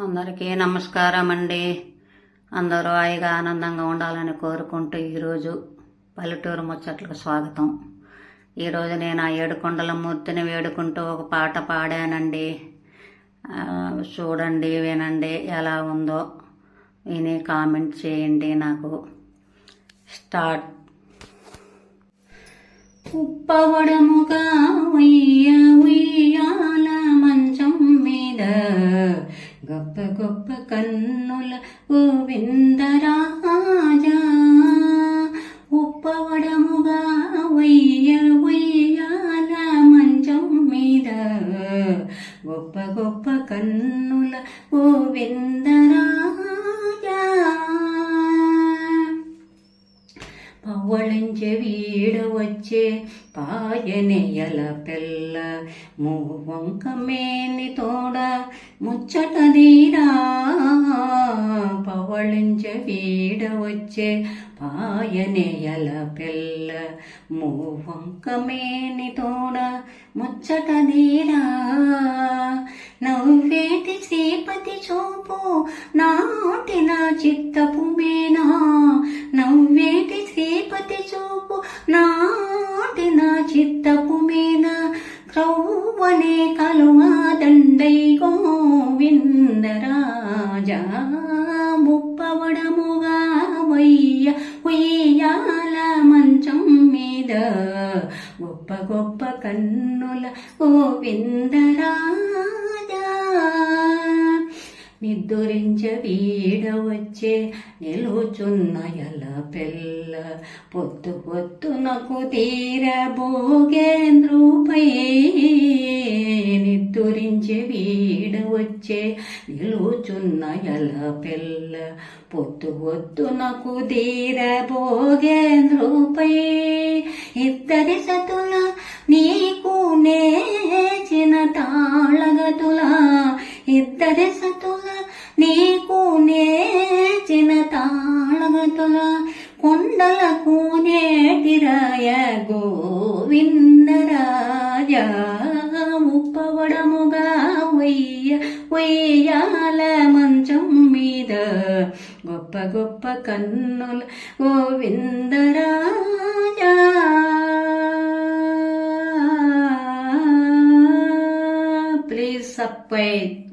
అందరికీ నమస్కారం అండి. అందరూ హాయిగా ఆనందంగా ఉండాలని కోరుకుంటూ ఈరోజు పల్లెటూరు ముచ్చట్లకు స్వాగతం. ఈరోజు నేను ఆ ఏడుకొండల మూర్తిని వేడుకుంటూ ఒక పాట పాడానండి. చూడండి, వినండి ఎలా ఉందో విని కామెంట్ చేయండి. నాకు స్టార్ట్. ఉప్పవడముగా ఉయ్యాల మంచం మీద గొప్ప గొప్ప కన్నుల గోవిందరాజా, ఉప్పవడముగా ఉయ్యాల మంచం మీద గొప్ప గొప్ప కన్నుల గోవిందరాజా, పవ్వళించే వీడ వచ్చే పాయనెయల పెళ్ళ మూవంక మేని తోడ ముచ్చటదీరా, పవ్వళించే వీడ వచ్చే పాయనెయల పెళ్ళ మూవంక మేని తోడ ముచ్చటదీరా, నవ్వేటి శ్రీపతి చూపు నాటిన చిత్తపు మేనా, నవ్వేటి శ్రీపతి చూపు నాటిన చిత్తపు మేన క్రౌవనే కలువా దండై గోవిందరాజా, ముప్పవడముగా ఉయ్యాల మంచం మీద గొప్ప గొప్ప కన్నుల గోవిందరాజా, నిద్దురించ వీడ వచ్చే నిలుచున్నయల పెళ్ళ పొత్తు పొత్తునకు తీరబోగేంద్రుపై, నిద్దురించే వీడ వచ్చే నిలుచున్నయల పెళ్ళ పొత్తు పొత్తునకు తీరబోగేంద్రుపై, ఇద్దరి సతుల నీకు నేచిన తాళగతుల, ఇద్దరి సతుల నీకు నేచిన తాళగతుల కొండలకు నేటిరాయ గోవిందరాజా, ఉప్పవడముగా ఉయ్యాల మంచం మీద గొప్ప గొప్ప కన్నుల గోవిందరాజా. Please subscribe.